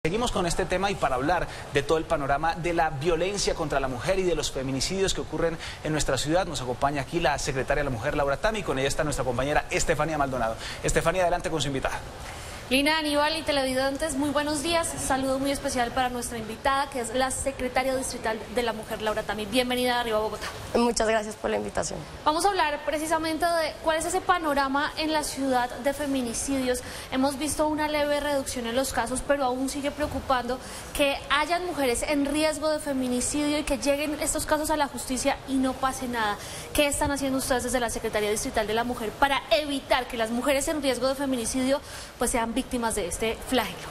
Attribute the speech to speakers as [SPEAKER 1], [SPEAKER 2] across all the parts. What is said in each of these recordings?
[SPEAKER 1] Seguimos con este tema y para hablar de todo el panorama de la violencia contra la mujer y de los feminicidios que ocurren en nuestra ciudad, nos acompaña aquí la secretaria de la Mujer, Laura Tami, y con ella está nuestra compañera Estefanía Maldonado. Estefanía, adelante con su invitada.
[SPEAKER 2] Lina, Aníbal y televidentes, muy buenos días. Saludo muy especial para nuestra invitada, que es la secretaria distrital de la Mujer, Laura Tami. Bienvenida a Arriba Bogotá.
[SPEAKER 3] Muchas gracias por la invitación.
[SPEAKER 2] Vamos a hablar precisamente de cuál es ese panorama en la ciudad de feminicidios. Hemos visto una leve reducción en los casos, pero aún sigue preocupando que hayan mujeres en riesgo de feminicidio y que lleguen estos casos a la justicia y no pase nada. ¿Qué están haciendo ustedes desde la Secretaría Distrital de la Mujer para evitar que las mujeres en riesgo de feminicidio pues sean víctimas de este flagelo?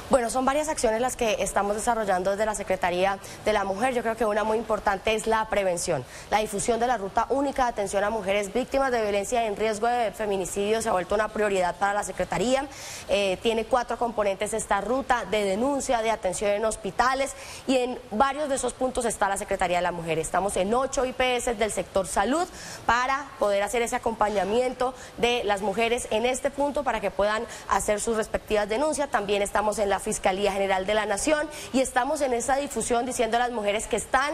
[SPEAKER 3] Bueno, son varias acciones las que estamos desarrollando desde la Secretaría de la Mujer. Yo creo que una muy importante es la prevención. La difusión de la ruta única de atención a mujeres víctimas de violencia en riesgo de feminicidio se ha vuelto una prioridad para la Secretaría. Tiene 4 componentes esta ruta: de denuncia, de atención en hospitales, y en varios de esos puntos está la Secretaría de la Mujer. Estamos en 8 IPS del sector salud para poder hacer ese acompañamiento de las mujeres en este punto para que puedan hacer sus respectivas denuncias. También estamos en la Fiscalía General de la Nación y estamos en esa difusión diciendo a las mujeres que están,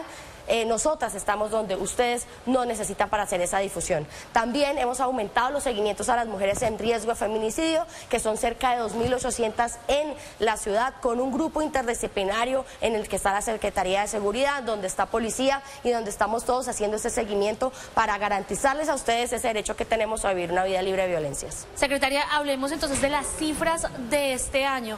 [SPEAKER 3] nosotras estamos donde ustedes no necesitan para hacer esa difusión. También hemos aumentado los seguimientos a las mujeres en riesgo de feminicidio, que son cerca de 2.800 en la ciudad, con un grupo interdisciplinario en el que está la Secretaría de Seguridad, donde está Policía y donde estamos todos haciendo ese seguimiento para garantizarles a ustedes ese derecho que tenemos a vivir una vida libre de violencias.
[SPEAKER 2] Secretaria, hablemos entonces de las cifras de este año.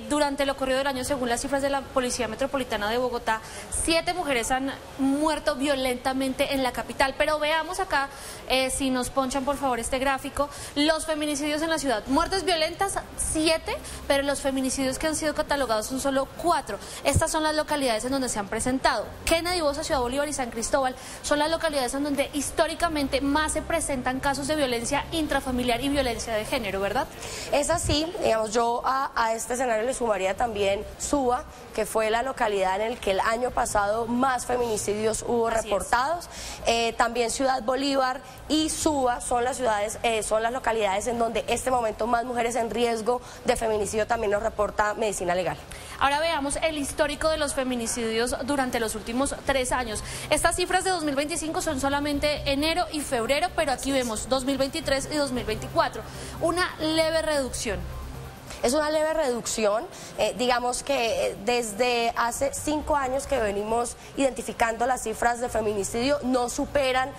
[SPEAKER 2] Durante lo corrido del año, según las cifras de la Policía Metropolitana de Bogotá, 7 mujeres han muerto violentamente en la capital. Pero veamos acá, si nos ponchan por favor este gráfico, los feminicidios en la ciudad. Muertes violentas 7, pero los feminicidios que han sido catalogados son solo 4. Estas son las localidades en donde se han presentado. Kennedy, Bosa, Ciudad Bolívar y San Cristóbal son las localidades en donde históricamente más se presentan casos de violencia intrafamiliar y violencia de género, ¿verdad? Es
[SPEAKER 3] así, digamos, yo a este escenario le sumaría también Suba, que fue la localidad en la que el año pasado más feminicidios hubo reportados. También Ciudad Bolívar y Suba son las ciudades, son las localidades en donde este momento más mujeres en riesgo de feminicidio también nos reporta Medicina Legal.
[SPEAKER 2] Ahora veamos el histórico de los feminicidios durante los últimos 3 años. Estas cifras de 2025 son solamente enero y febrero, pero aquí vemos 2023 y 2024. Una leve reducción.
[SPEAKER 3] Es una leve reducción, digamos que desde hace 5 años que venimos identificando las cifras de feminicidio, no superan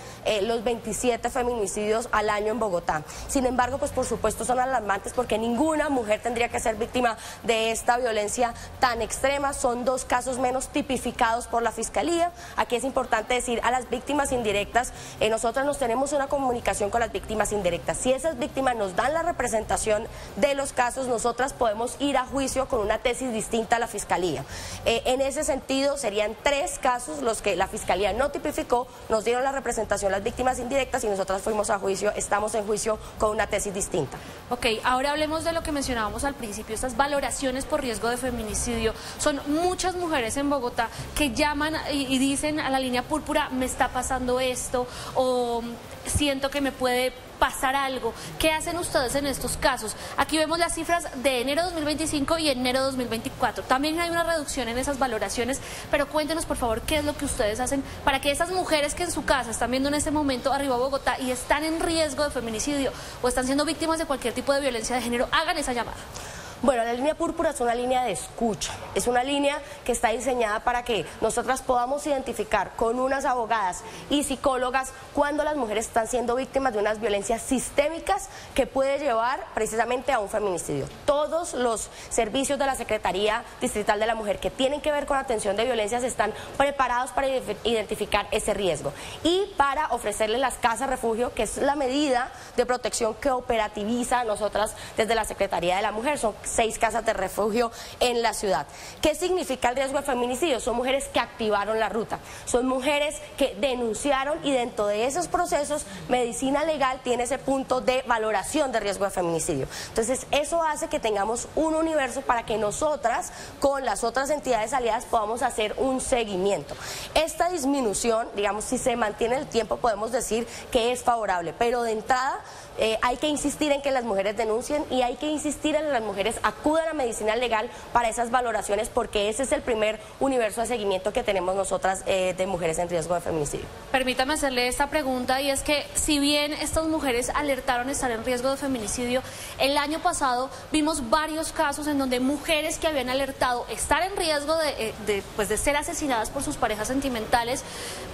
[SPEAKER 3] los 27 feminicidios al año en Bogotá. Sin embargo, pues por supuesto son alarmantes porque ninguna mujer tendría que ser víctima de esta violencia tan extrema. Son 2 casos menos tipificados por la Fiscalía. Aquí es importante decir a las víctimas indirectas, nosotros nos tenemos una comunicación con las víctimas indirectas. Si esas víctimas nos dan la representación de los casos, nosotras podemos ir a juicio con una tesis distinta a la Fiscalía. En ese sentido serían 3 casos los que la Fiscalía no tipificó, nos dieron la representación las víctimas indirectas y nosotras fuimos a juicio, estamos en juicio con una tesis distinta.
[SPEAKER 2] Ok, ahora hablemos de lo que mencionábamos al principio, estas valoraciones por riesgo de feminicidio. Son muchas mujeres en Bogotá que llaman y dicen a la línea púrpura, me está pasando esto, o siento que me puede pasar algo. ¿Qué hacen ustedes en estos casos? Aquí vemos las cifras de enero 2025 y enero 2024. También hay una reducción en esas valoraciones, pero cuéntenos por favor qué es lo que ustedes hacen para que esas mujeres que en su casa están viendo en este momento Arriba Bogotá y están en riesgo de feminicidio o están siendo víctimas de cualquier tipo de violencia de género, hagan esa llamada.
[SPEAKER 3] Bueno, la línea púrpura es una línea de escucha, es una línea que está diseñada para que nosotras podamos identificar con unas abogadas y psicólogas cuando las mujeres están siendo víctimas de unas violencias sistémicas que puede llevar precisamente a un feminicidio. Todos los servicios de la Secretaría Distrital de la Mujer que tienen que ver con atención de violencias están preparados para identificar ese riesgo y para ofrecerles las casas refugio, que es la medida de protección que operativiza nosotras desde la Secretaría de la Mujer. Son 6 casas de refugio en la ciudad. ¿Qué significa el riesgo de feminicidio? Son mujeres que activaron la ruta, son mujeres que denunciaron y dentro de esos procesos Medicina Legal tiene ese punto de valoración de riesgo de feminicidio. Entonces eso hace que tengamos un universo para que nosotras con las otras entidades aliadas podamos hacer un seguimiento. Esta disminución, digamos, si se mantiene el tiempo podemos decir que es favorable, pero de entrada hay que insistir en que las mujeres denuncien y hay que insistir en que las mujeres mujeres acudan a medicina legal para esas valoraciones, porque ese es el primer universo de seguimiento que tenemos nosotras de mujeres en riesgo de feminicidio.
[SPEAKER 2] Permítame hacerle esta pregunta, y es que si bien estas mujeres alertaron estar en riesgo de feminicidio, el año pasado vimos varios casos en donde mujeres que habían alertado estar en riesgo de ser asesinadas por sus parejas sentimentales,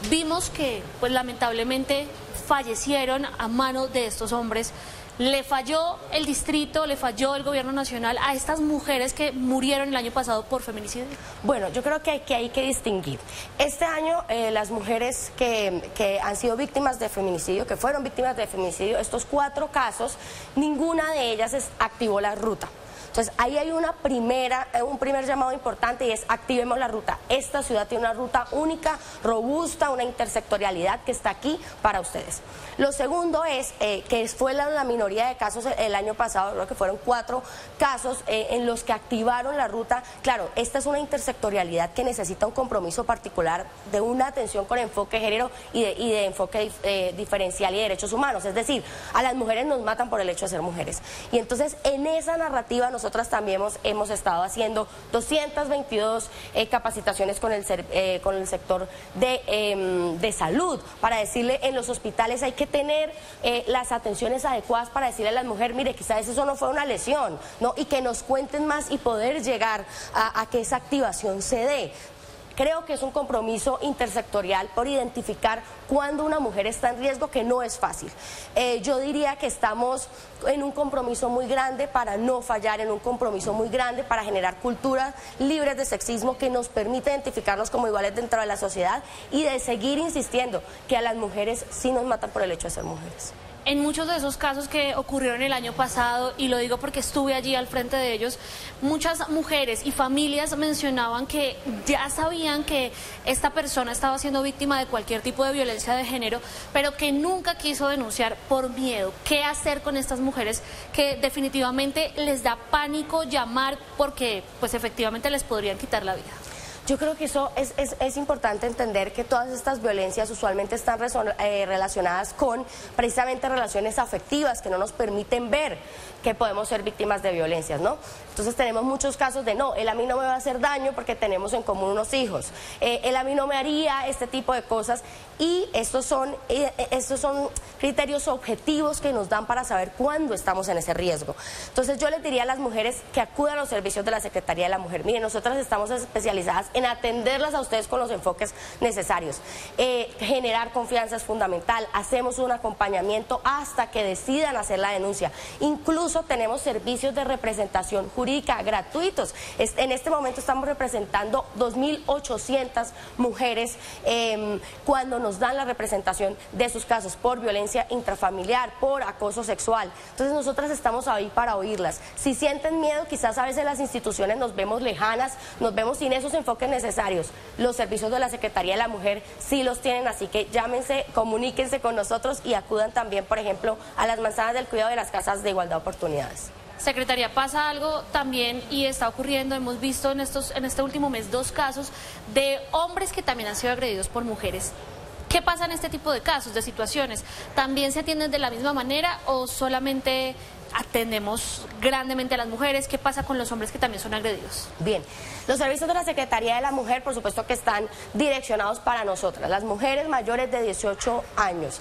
[SPEAKER 2] vimos que pues lamentablemente fallecieron a mano de estos hombres. ¿Le falló el distrito, le falló el gobierno nacional a estas mujeres que murieron el año pasado por feminicidio?
[SPEAKER 3] Bueno, yo creo que hay que distinguir. Este año las mujeres que han sido víctimas de feminicidio, que fueron víctimas de feminicidio, estos 4 casos, ninguna de ellas activó la ruta. Entonces, ahí hay un primer llamado importante, y es: activemos la ruta. Esta ciudad tiene una ruta única, robusta, una intersectorialidad que está aquí para ustedes. Lo segundo es que fue la minoría de casos el año pasado, creo que fueron 4 casos en los que activaron la ruta. Claro, esta es una intersectorialidad que necesita un compromiso particular de una atención con enfoque de género y de enfoque diferencial y de derechos humanos. Es decir, a las mujeres nos matan por el hecho de ser mujeres. Y entonces, en esa narrativa nosotras también hemos estado haciendo 222 capacitaciones con el sector de salud, para decirle: en los hospitales hay que tener las atenciones adecuadas para decirle a las mujeres: mire, quizás eso no fue una lesión, ¿no? Y que nos cuenten más y poder llegar a que esa activación se dé. Creo que es un compromiso intersectorial por identificar cuando una mujer está en riesgo, que no es fácil. Yo diría que estamos en un compromiso muy grande para no fallar, en un compromiso muy grande para generar culturas libres de sexismo que nos permite identificarnos como iguales dentro de la sociedad, y de seguir insistiendo que a las mujeres sí nos matan por el hecho de ser mujeres.
[SPEAKER 2] En muchos de esos casos que ocurrieron el año pasado, y lo digo porque estuve allí al frente de ellos, muchas mujeres y familias mencionaban que ya sabían que esta persona estaba siendo víctima de cualquier tipo de violencia de género, pero que nunca quiso denunciar por miedo. ¿Qué hacer con estas mujeres que definitivamente les da pánico llamar porque pues efectivamente les podrían quitar la vida?
[SPEAKER 3] Yo creo que eso es importante entender, que todas estas violencias usualmente están relacionadas con precisamente relaciones afectivas que no nos permiten ver que podemos ser víctimas de violencias, ¿no? Entonces tenemos muchos casos de: no, él a mí no me va a hacer daño porque tenemos en común unos hijos, él a mí no me haría este tipo de cosas, y estos son criterios objetivos que nos dan para saber cuándo estamos en ese riesgo. Entonces yo les diría a las mujeres que acudan a los servicios de la Secretaría de la Mujer: miren, nosotras estamos especializadas en atenderlas a ustedes con los enfoques necesarios. Generar confianza es fundamental, hacemos un acompañamiento hasta que decidan hacer la denuncia. Incluso tenemos servicios de representación jurídica gratuitos. En este momento estamos representando 2.800 mujeres cuando nos dan la representación de sus casos por violencia intrafamiliar, por acoso sexual. Entonces nosotras estamos ahí para oírlas. Si sienten miedo, quizás a veces las instituciones nos vemos lejanas, nos vemos sin esos enfoques necesarios. Los servicios de la Secretaría de la Mujer sí los tienen, así que llámense, comuníquense con nosotros y acudan también, por ejemplo, a las manzanas del cuidado de las casas de igualdad de oportunidades.
[SPEAKER 2] Secretaria, pasa algo también, y está ocurriendo, hemos visto en este último mes 2 casos de hombres que también han sido agredidos por mujeres. ¿Qué pasa en este tipo de casos, de situaciones? ¿También se atienden de la misma manera o solamente atendemos grandemente a las mujeres? ¿Qué pasa con los hombres que también son agredidos?
[SPEAKER 3] Bien, los servicios de la Secretaría de la Mujer, por supuesto que están direccionados para nosotras, las mujeres mayores de 18 años.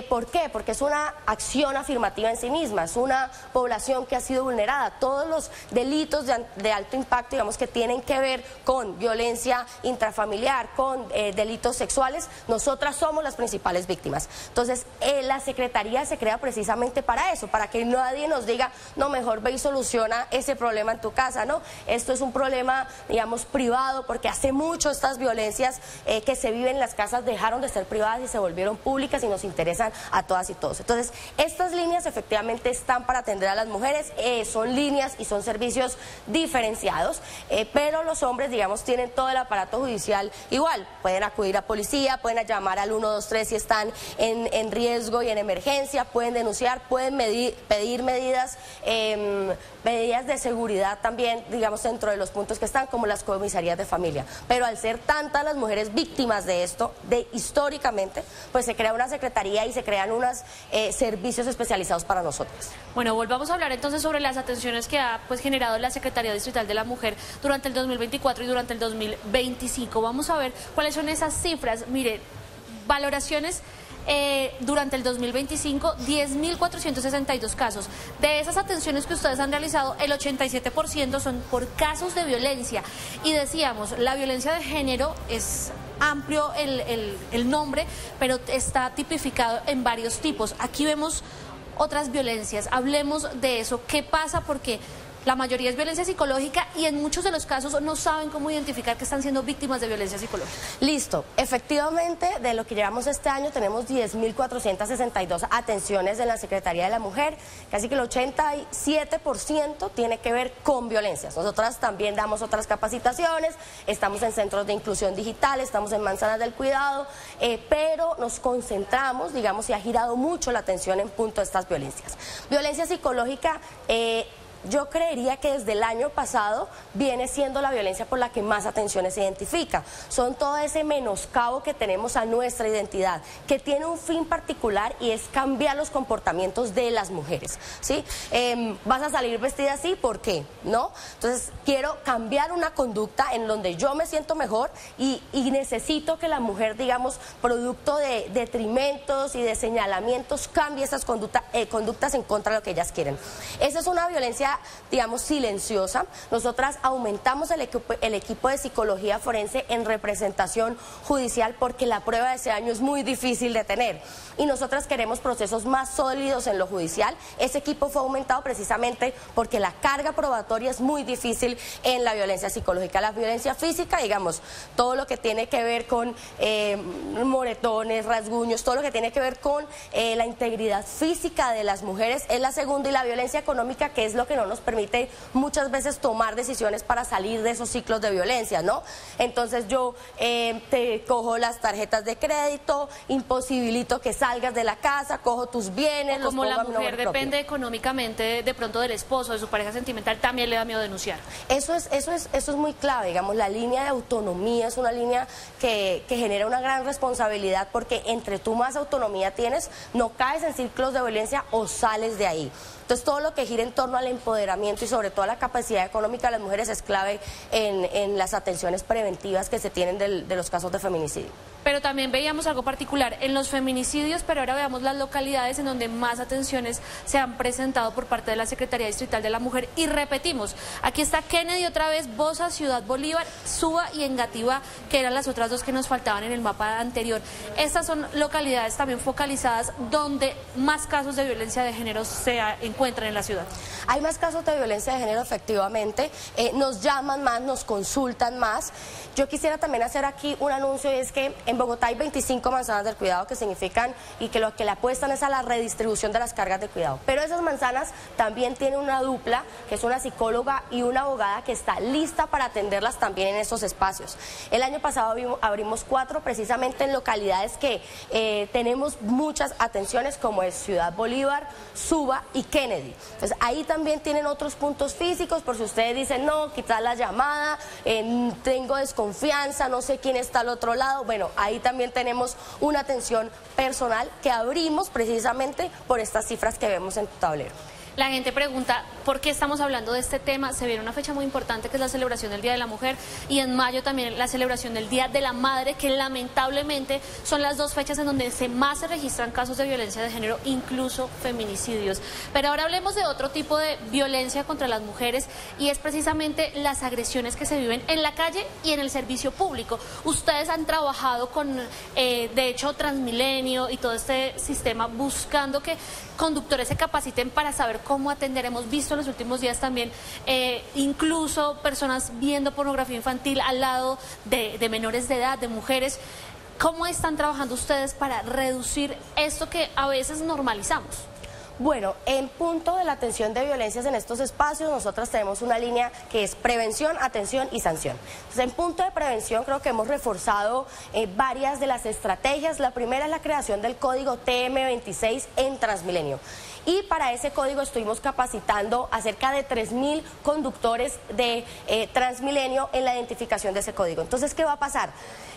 [SPEAKER 3] ¿Por qué? Porque es una acción afirmativa en sí misma, es una población que ha sido vulnerada. Todos los delitos de alto impacto, digamos, que tienen que ver con violencia intrafamiliar, con delitos sexuales, nosotras somos las principales víctimas. Entonces, la Secretaría se crea precisamente para eso, para que nadie nos diga: no, mejor ve y soluciona ese problema en tu casa, ¿no? Esto es un problema, digamos, privado, porque hace mucho estas violencias que se viven en las casas dejaron de ser privadas y se volvieron públicas y nos interesan a todas y todos. Entonces, estas líneas efectivamente están para atender a las mujeres, son líneas y son servicios diferenciados, pero los hombres, digamos, tienen todo el aparato judicial igual. Pueden acudir a policía, pueden llamar al 123 si están en riesgo y en emergencia, pueden denunciar, pueden pedir medidas de seguridad también, digamos, dentro de los puntos que están, como las comisarías de familia. Pero al ser tantas las mujeres víctimas de esto, históricamente, pues se crea una secretaría y se crean unos servicios especializados para nosotras.
[SPEAKER 2] Bueno, volvamos a hablar entonces sobre las atenciones que ha generado la Secretaría Distrital de la Mujer durante el 2024 y durante el 2025. Vamos a ver cuáles son esas cifras. Mire, valoraciones durante el 2025, 10.462 casos. De esas atenciones que ustedes han realizado, el 87% son por casos de violencia. Y decíamos, la violencia de género es amplio el nombre, pero está tipificado en varios tipos. Aquí vemos otras violencias. Hablemos de eso. ¿Qué pasa? Porque la mayoría es violencia psicológica y en muchos de los casos no saben cómo identificar que están siendo víctimas de violencia psicológica.
[SPEAKER 3] Listo. Efectivamente, de lo que llevamos este año tenemos 10.462 atenciones en la Secretaría de la Mujer. Casi que el 87% tiene que ver con violencias. Nosotras también damos otras capacitaciones, estamos en centros de inclusión digital, estamos en manzanas del cuidado, pero nos concentramos, digamos, y ha girado mucho la atención en punto a estas violencias. Violencia psicológica, yo creería que desde el año pasado viene siendo la violencia por la que más atenciones se identifica. Son todo ese menoscabo que tenemos a nuestra identidad, que tiene un fin particular y es cambiar los comportamientos de las mujeres, ¿sí? Vas a salir vestida así, ¿por qué? ¿No? Entonces quiero cambiar una conducta en donde yo me siento mejor y necesito que la mujer, digamos, producto de detrimentos y de señalamientos, cambie esas conductas en contra de lo que ellas quieren. Esa es una violencia, digamos, silenciosa. Nosotras aumentamos el equipo de psicología forense en representación judicial porque la prueba de ese año es muy difícil de tener y nosotras queremos procesos más sólidos en lo judicial. Ese equipo fue aumentado precisamente porque la carga probatoria es muy difícil en la violencia psicológica. La violencia física, digamos, todo lo que tiene que ver con moretones, rasguños, todo lo que tiene que ver con la integridad física de las mujeres es la segunda, y la violencia económica, que es lo que no nos permite muchas veces tomar decisiones para salir de esos ciclos de violencia, ¿no? Entonces yo te cojo las tarjetas de crédito, imposibilito que salgas de la casa, cojo tus bienes, los pongo a mi nombre propio.
[SPEAKER 2] Como la mujer depende económicamente de pronto del esposo, de su pareja sentimental, también le da miedo denunciar.
[SPEAKER 3] Eso es muy clave, digamos, la línea de autonomía es una línea que genera una gran responsabilidad, porque entre tú más autonomía tienes, no caes en ciclos de violencia o sales de ahí. Entonces todo lo que gira en torno al empoderamiento y sobre todo a la capacidad económica de las mujeres es clave en las atenciones preventivas que se tienen de los casos de feminicidio.
[SPEAKER 2] Pero también veíamos algo particular en los feminicidios, pero ahora veamos las localidades en donde más atenciones se han presentado por parte de la Secretaría Distrital de la Mujer. Y repetimos, aquí está Kennedy otra vez, Bosa, Ciudad Bolívar, Suba y Engativá, que eran las otras dos que nos faltaban en el mapa anterior. Estas son localidades también focalizadas donde más casos de violencia de género se encuentran en la ciudad.
[SPEAKER 3] Hay más casos de violencia de género, efectivamente, nos llaman más, nos consultan más. Yo quisiera también hacer aquí un anuncio, y es que en Bogotá hay 25 manzanas del cuidado, que significan y que lo que le apuestan es a la redistribución de las cargas de cuidado. Pero esas manzanas también tienen una dupla, que es una psicóloga y una abogada que está lista para atenderlas también en esos espacios. El año pasado abrimos 4 precisamente en localidades que tenemos muchas atenciones, como es Ciudad Bolívar, Suba y Kennedy. Entonces ahí también tienen otros puntos físicos, por si ustedes dicen, no, quitar la llamada, tengo desconfianza, no sé quién está al otro lado. Bueno, ahí también tenemos una atención personal que abrimos precisamente por estas cifras que vemos en tu tablero.
[SPEAKER 2] La gente pregunta, ¿por qué estamos hablando de este tema? Se viene una fecha muy importante, que es la celebración del Día de la Mujer, y en mayo también la celebración del Día de la Madre, que lamentablemente son las dos fechas en donde más se registran casos de violencia de género, incluso feminicidios. Pero ahora hablemos de otro tipo de violencia contra las mujeres, y es precisamente las agresiones que se viven en la calle y en el servicio público. Ustedes han trabajado con, de hecho, Transmilenio y todo este sistema, buscando que conductores se capaciten para saber cómo atender. Hemos visto en los últimos días también incluso personas viendo pornografía infantil al lado de menores de edad, de mujeres. ¿Cómo están trabajando ustedes para reducir esto que a veces normalizamos?
[SPEAKER 3] Bueno, en punto de la atención de violencias en estos espacios, nosotras tenemos una línea que es prevención, atención y sanción. Entonces, en punto de prevención creo que hemos reforzado varias de las estrategias. La primera es la creación del código TM26 en Transmilenio. Y para ese código estuvimos capacitando a cerca de 3.000 conductores de Transmilenio en la identificación de ese código. Entonces, ¿qué va a pasar?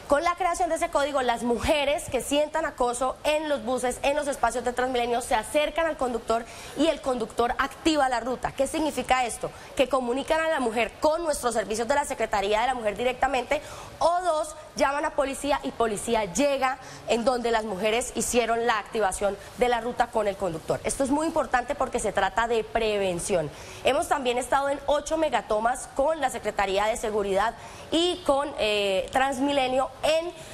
[SPEAKER 3] Con la creación de ese código, las mujeres que sientan acoso en los buses, en los espacios de Transmilenio, se acercan al conductor y el conductor activa la ruta. ¿Qué significa esto? Que comunican a la mujer con nuestros servicios de la Secretaría de la Mujer directamente, o dos, llaman a policía y policía llega en donde las mujeres hicieron la activación de la ruta con el conductor. Esto es muy importante porque se trata de prevención. Hemos también estado en 8 megatomas con la Secretaría de Seguridad y con Transmilenio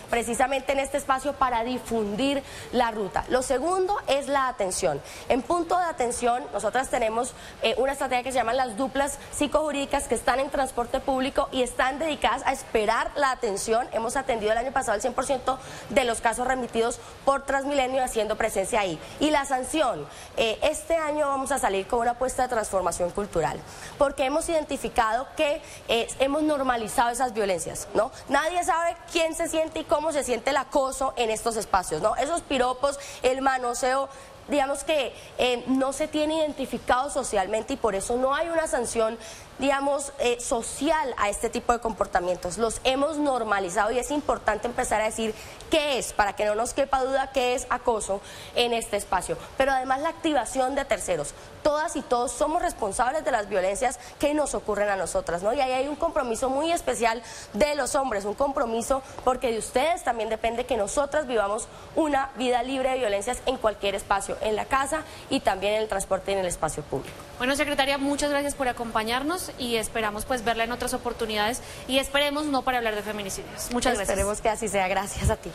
[SPEAKER 3] precisamente en este espacio para difundir la ruta. Lo segundo es la atención. En punto de atención, nosotras tenemos una estrategia que se llama las duplas psicojurídicas, que están en transporte público y están dedicadas a esperar la atención. Hemos atendido el año pasado el 100% de los casos remitidos por Transmilenio, haciendo presencia ahí. Y la sanción, este año vamos a salir con una apuesta de transformación cultural, porque hemos identificado que hemos normalizado esas violencias, ¿no? Nadie sabe quién se siente y cómo se siente el acoso en estos espacios, ¿no? Esos piropos, el manoseo, digamos que no se tiene identificado socialmente y por eso no hay una sanción, digamos, social a este tipo de comportamientos. Los hemos normalizado y es importante empezar a decir qué es, para que no nos quepa duda qué es acoso en este espacio. Pero además la activación de terceros. Todas y todos somos responsables de las violencias que nos ocurren a nosotras, ¿no? Y ahí hay un compromiso muy especial de los hombres, un compromiso porque de ustedes también depende que nosotras vivamos una vida libre de violencias en cualquier espacio, en la casa y también en el transporte y en el espacio público.
[SPEAKER 2] Bueno, secretaria, muchas gracias por acompañarnos y esperamos pues verla en otras oportunidades y esperemos no para hablar de feminicidios. Muchas gracias.
[SPEAKER 3] Esperemos que así sea. Gracias a ti.